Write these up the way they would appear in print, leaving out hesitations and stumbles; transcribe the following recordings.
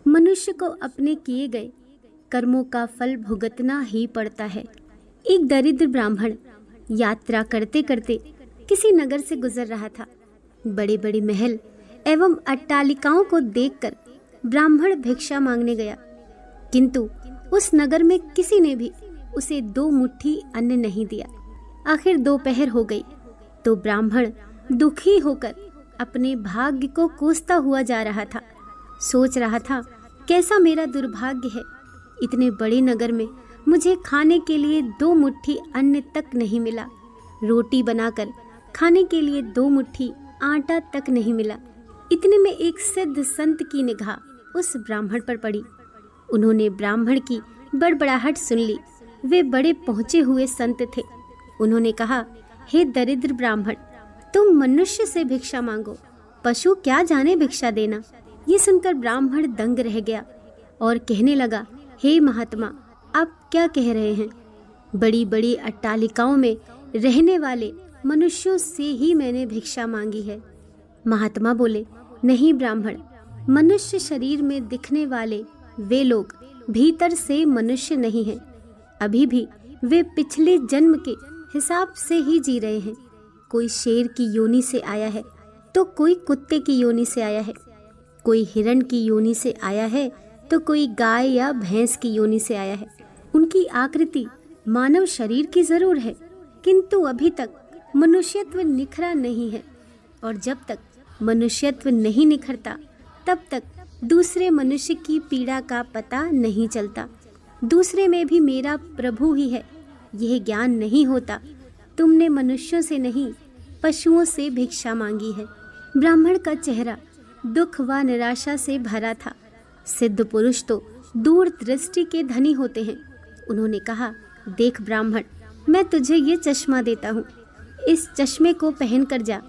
मनुष्य को अपने किए गए कर्मों का फल भुगतना ही पड़ता है। एक दरिद्र ब्राह्मण यात्रा करते करते किसी नगर से गुजर रहा था। बड़े बड़े महल एवं अट्टालिकाओं को देखकर ब्राह्मण भिक्षा मांगने गया, किंतु उस नगर में किसी ने भी उसे 2 मुट्ठी अन्न नहीं दिया। आखिर दोपहर हो गई तो ब्राह्मण दुखी होकर अपने भाग्य को कोसता हुआ जा रहा था। सोच रहा था, कैसा मेरा दुर्भाग्य है, इतने बड़े नगर में मुझे खाने के लिए 2 मुट्ठी अन्न तक नहीं मिला। रोटी बनाकर खाने के लिए 2 मुट्ठी आटा तक नहीं मिला। इतने में एक सिद्ध संत की निगाह उस ब्राह्मण पर पड़ी। उन्होंने ब्राह्मण की बड़बड़ाहट सुन ली। वे बड़े पहुँचे हुए संत थे। उन्होंने कहा, हे दरिद्र ब्राह्मण, तुम मनुष्य से भिक्षा मांगो, पशु क्या जाने भिक्षा देना। ये सुनकर ब्राह्मण दंग रह गया और कहने लगा, हे महात्मा, आप क्या कह रहे हैं? बड़ी बड़ी अट्टालिकाओं में रहने वाले मनुष्यों से ही मैंने भिक्षा मांगी है। महात्मा बोले, नहीं ब्राह्मण, मनुष्य शरीर में दिखने वाले वे लोग भीतर से मनुष्य नहीं हैं। अभी भी वे पिछले जन्म के हिसाब से ही जी रहे हैं। कोई शेर की योनि से आया है तो कोई कुत्ते की योनि से आया है, कोई हिरण की योनि से आया है तो कोई गाय या भैंस की योनि से आया है। उनकी आकृति मानव शरीर की जरूर है, किंतु अभी तक मनुष्यत्व निखरा नहीं है, और जब तक मनुष्यत्व नहीं निखरता तब तक दूसरे मनुष्य की पीड़ा का पता नहीं चलता। दूसरे में भी मेरा प्रभु ही है, यह ज्ञान नहीं होता। तुमने मनुष्यों से नहीं, पशुओं से भिक्षा मांगी है। ब्राह्मण का चेहरा दुख व निराशा से भरा था। सिद्ध पुरुष तो दूर दृष्टि के धनी होते हैं। उन्होंने कहा, देख ब्राह्मण, मैं तुझे ये चश्मा देता हूँ, इस चश्मे को पहन कर जा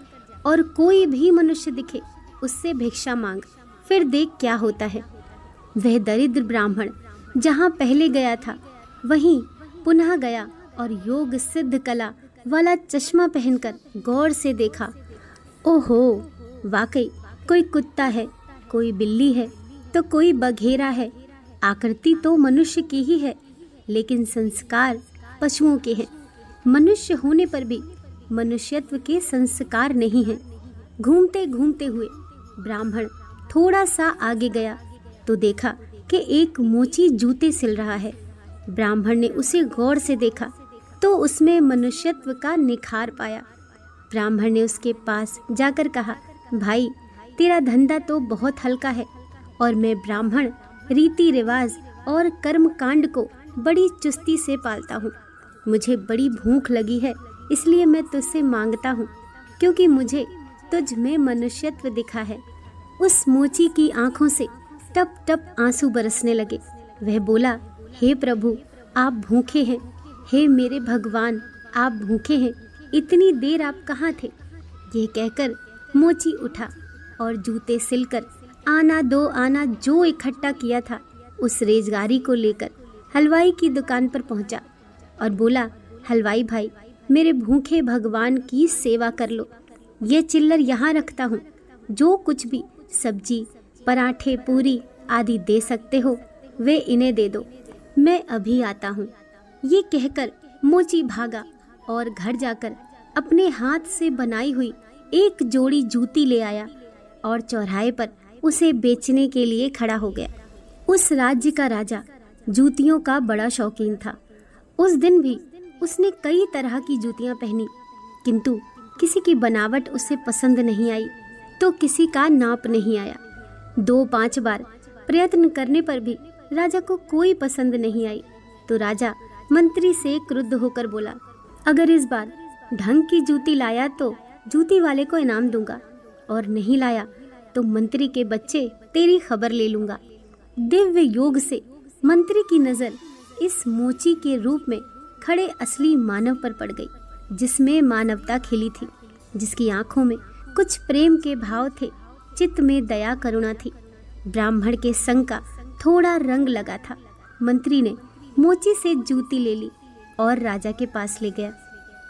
और कोई भी मनुष्य दिखे उससे भिक्षा मांग, फिर देख क्या होता है। वह दरिद्र ब्राह्मण जहाँ पहले गया था वहीं पुनः गया और योग सिद्ध कला वाला चश्मा पहनकर गौर से देखा। ओहो, वाकई कोई कुत्ता है, कोई बिल्ली है तो कोई बघेरा है। आकृति तो मनुष्य की ही है, लेकिन संस्कार पशुओं के हैं। मनुष्य होने पर भी मनुष्यत्व के संस्कार नहीं हैं। घूमते घूमते हुए ब्राह्मण थोड़ा सा आगे गया तो देखा कि एक मोची जूते सिल रहा है। ब्राह्मण ने उसे गौर से देखा तो उसमें मनुष्यत्व का निखार पाया। ब्राह्मण ने उसके पास जाकर कहा, भाई, तेरा धंधा तो बहुत हल्का है और मैं ब्राह्मण रीति रिवाज और कर्म कांड को बड़ी चुस्ती से पालता हूँ। मुझे बड़ी भूख लगी है, इसलिए मैं तुझसे मांगता हूँ, क्योंकि मुझे तुझ में मनुष्यत्व दिखा है। उस मोची की आंखों से टप टप आंसू बरसने लगे। वह बोला, हे प्रभु, आप भूखे हैं। हे मेरे भगवान, आप भूखे हैं, इतनी देर आप कहाँ थे? यह कहकर मोची उठा और जूते सिलकर आना दो आना जो इकट्ठा किया था उस रेजगारी को लेकर हलवाई की दुकान पर पहुंचा और बोला, हलवाई भाई, मेरे भूखे भगवान की सेवा कर लो। ये चिल्लर यहाँ रखता हूँ, जो कुछ भी सब्जी, पराठे, पूरी आदि दे सकते हो वे इन्हें दे दो, मैं अभी आता हूँ। ये कहकर मोची भागा और घर जाकर अपने हाथ से बनाई हुई एक जोड़ी जूती ले आया और चौराहे पर उसे बेचने के लिए खड़ा हो गया। उस राज्य का राजा जूतियों का बड़ा शौकीन था। उस दिन भी उसने कई तरह की जूतियां पहनी, किंतु किसी की बनावट उसे पसंद नहीं आई तो किसी का नाप नहीं आया। 2-5 बार प्रयत्न करने पर भी राजा को कोई पसंद नहीं आई तो राजा मंत्री से क्रुद्ध होकर बोला, अगर इस बार ढंग की जूती लाया तो जूती वाले को इनाम दूंगा, और नहीं लाया तो मंत्री के बच्चे तेरी खबर ले लूंगा। दिव्य योग से मंत्री की नजर इस मोची के रूप में खड़े असली मानव पर पड़ गई, जिसमें मानवता खिली थी, जिसकी आंखों में कुछ प्रेम के भाव थे, चित्त में दया करुणा थी। ब्राह्मण के संग का थोड़ा रंग लगा था। मंत्री ने मोची से जूती ले ली और राजा के पास ले गया।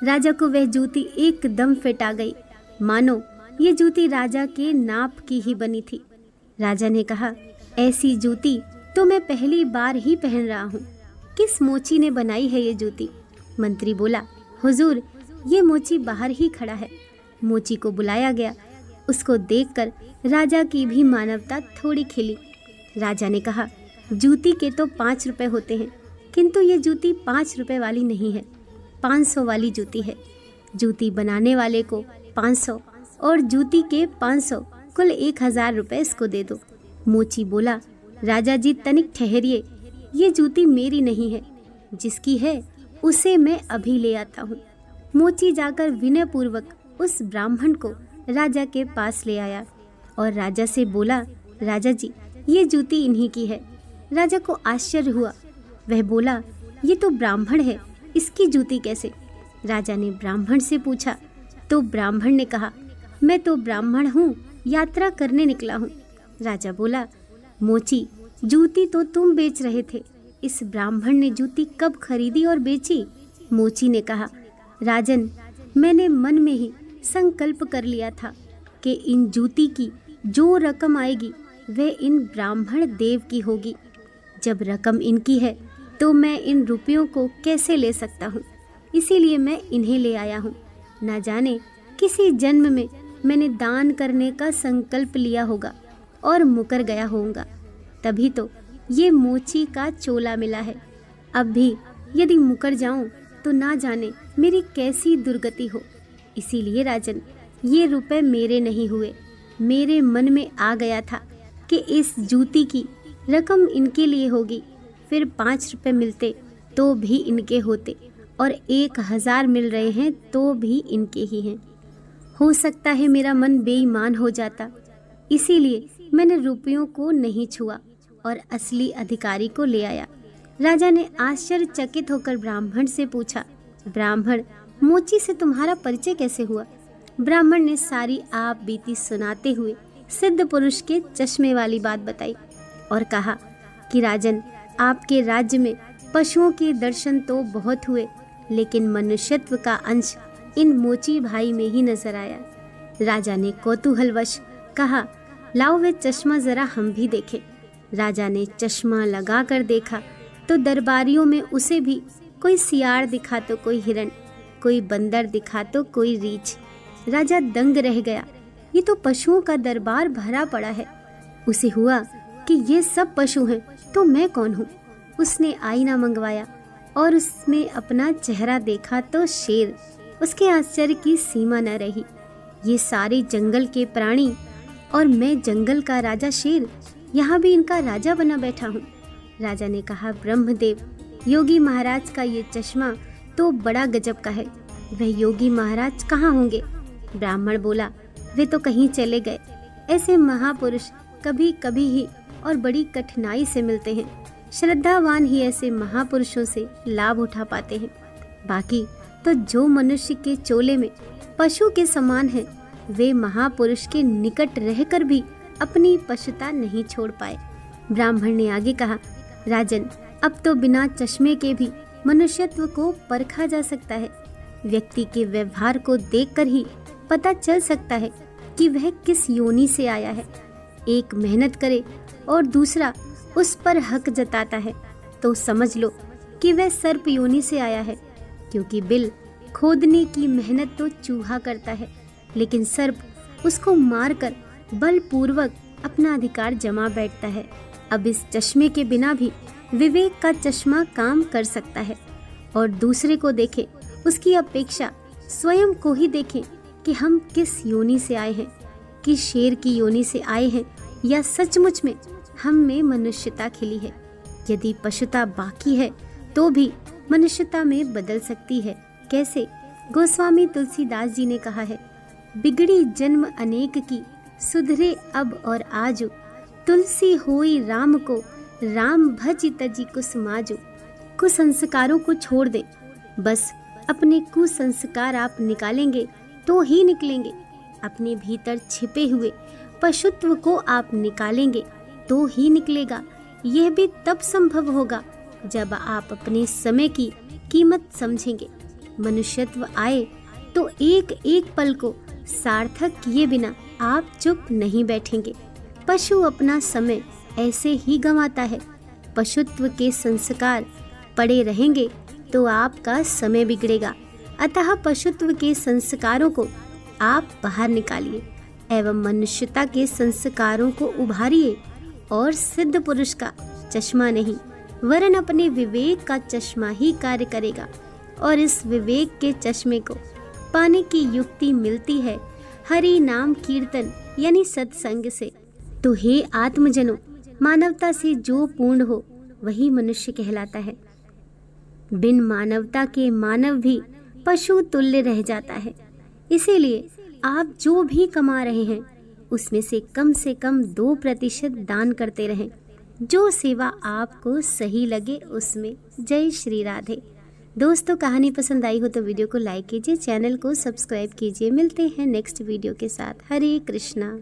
राजा को वह जूती एकदम फिट आ गई, मानो ये जूती राजा के नाप की ही बनी थी। राजा ने कहा, ऐसी जूती तो मैं पहली बार ही पहन रहा हूँ। किस मोची ने बनाई है ये जूती? मंत्री बोला, हुजूर, ये मोची बाहर ही खड़ा है। मोची को बुलाया गया। उसको देखकर राजा की भी मानवता थोड़ी खिली। राजा ने कहा, जूती के तो 5 रुपए होते हैं, किंतु ये जूती 5 रुपए वाली नहीं है, 500 वाली जूती है। जूती बनाने वाले को 500 और जूती के 500, कुल 1000 रुपए इसको दे दो। मोची बोला, राजा जी तनिक ठहरिए, ये जूती मेरी नहीं है, जिसकी है उसे मैं अभी ले आता हूँ। मोची जाकर विनय पूर्वक उस ब्राह्मण को राजा के पास ले आया और राजा से बोला, राजा जी, ये जूती इन्हीं की है। राजा को आश्चर्य हुआ। वह बोला, ये तो ब्राह्मण है, इसकी जूती कैसे? राजा ने ब्राह्मण से पूछा तो ब्राह्मण ने कहा, मैं तो ब्राह्मण हूँ, यात्रा करने निकला हूँ। राजा बोला, मोची, जूती तो तुम बेच रहे थे, इस ब्राह्मण ने जूती कब खरीदी और बेची? मोची ने कहा, राजन, मैंने मन में ही संकल्प कर लिया था कि इन जूती की जो रकम आएगी वह इन ब्राह्मण देव की होगी। जब रकम इनकी है तो मैं इन रुपयों को कैसे ले सकता हूँ, इसीलिए मैं इन्हें ले आया हूँ। ना जाने किसी जन्म में मैंने दान करने का संकल्प लिया होगा और मुकर गया होऊंगा, तभी तो ये मोची का चोला मिला है। अब भी यदि मुकर जाऊं तो ना जाने मेरी कैसी दुर्गति हो। इसीलिए राजन, ये रुपए मेरे नहीं हुए। मेरे मन में आ गया था कि इस जूती की रकम इनके लिए होगी, फिर 5 रुपए मिलते तो भी इनके होते और 1000 मिल रहे हैं तो भी इनके ही हैं। हो सकता है मेरा मन बेईमान हो जाता, इसीलिए मैंने रुपयों को नहीं छुआ और असली अधिकारी को ले आया। राजा ने आश्चर्यचकित होकर ब्राह्मण से पूछा, ब्राह्मण, मोची से तुम्हारा परिचय कैसे हुआ? ब्राह्मण ने सारी आप बीती सुनाते हुए सिद्ध पुरुष के चश्मे वाली बात बताई और कहा कि राजन, आपके राज्य में पशुओं के दर्शन तो बहुत हुए, लेकिन मनुष्यत्व का अंश इन मोची भाई में ही नजर आया। राजा ने कौतूहलवश कहा, लाओ वे चश्मा जरा हम भी देखें। राजा ने चश्मा लगा कर देखा तो दरबारियों में उसे भी कोई सियार दिखा तो कोई हिरण, कोई बंदर दिखा तो कोई रीछ। राजा दंग रह गया, ये तो पशुओं का दरबार भरा पड़ा है। उसे हुआ कि ये सब पशु हैं तो मैं कौन हूँ। उसने आईना मंगवाया और उसमें अपना चेहरा देखा तो शेर। उसके आश्चर्य की सीमा न रही। ये सारे जंगल के प्राणी और मैं जंगल का राजा शेर, यहाँ भी इनका राजा बना बैठा हूँ। राजा ने कहा, ब्रह्मदेव, योगी महाराज का ये चश्मा तो बड़ा गजब का है। वह योगी महाराज कहाँ होंगे? ब्राह्मण बोला, वे तो कहीं चले गए। ऐसे महापुरुष कभी कभी ही और बड़ी कठिनाई से मिलते हैं। श्रद्धावान ही ऐसे महापुरुषों से लाभ उठा पाते हैं। बाकी तो जो मनुष्य के चोले में पशु के समान है, वे महापुरुष के निकट रहकर भी अपनी पशुता नहीं छोड़ पाए। ब्राह्मण ने आगे कहा, राजन, अब तो बिना चश्मे के भी मनुष्यत्व को परखा जा सकता है। व्यक्ति के व्यवहार को देखकर ही पता चल सकता है कि वह किस योनि से आया है। एक मेहनत करे और दूसरा उस पर हक जताता है तो समझ लो कि वह सर्प योनि से आया है, क्योंकि बिल खोदने की मेहनत तो चूहा करता है, लेकिन सर्प उसको मारकर बलपूर्वक अपना अधिकार जमा बैठता है। अब इस चश्मे के बिना भी विवेक का चश्मा काम कर सकता है और दूसरे को देखे उसकी अपेक्षा स्वयं को ही देखें कि हम किस योनि से आए हैं, कि शेर की योनि से आए हैं या सचमुच में हम में मनुष्यता खिली है। यदि पशुता बाकी है तो भी मनुष्यता में बदल सकती है। कैसे? गोस्वामी तुलसीदास जी ने कहा है, बिगड़ी जन्म अनेक की, सुधरे अब और आजू, तुलसी होई राम को, राम भज तजी कुसुमाजू। कुसंस्कारों को छोड़ दें, बस अपने कुसंस्कार आप निकालेंगे तो ही निकलेंगे। अपने भीतर छिपे हुए पशुत्व को आप निकालेंगे तो ही निकलेगा। यह भी तब संभव होगा जब आप अपने समय की कीमत समझेंगे। मनुष्यत्व आए तो एक एक पल को सार्थक किए बिना आप चुप नहीं बैठेंगे। पशु अपना समय ऐसे ही गंवाता है। पशुत्व के संस्कार पड़े रहेंगे तो आपका समय बिगड़ेगा। अतः पशुत्व के संस्कारों को आप बाहर निकालिए एवं मनुष्यता के संस्कारों को उभारिए और सिद्ध पुरुष का चश्मा नहीं वरन अपने विवेक का चश्मा ही कार्य करेगा। और इस विवेक के चश्मे को पाने की युक्ति मिलती है हरि नाम कीर्तन यानी सत्संग से। तो हे आत्मजनों, मानवता से जो पूर्ण हो वही मनुष्य कहलाता है। बिन मानवता के मानव भी पशु तुल्य रह जाता है। इसीलिए आप जो भी कमा रहे हैं उसमें से कम 2% दान करते रहें। जो सेवा आपको सही लगे उसमें। जय श्री राधे। दोस्तों, कहानी पसंद आई हो तो वीडियो को लाइक कीजिए, चैनल को सब्सक्राइब कीजिए। मिलते हैं नेक्स्ट वीडियो के साथ। हरे कृष्णा।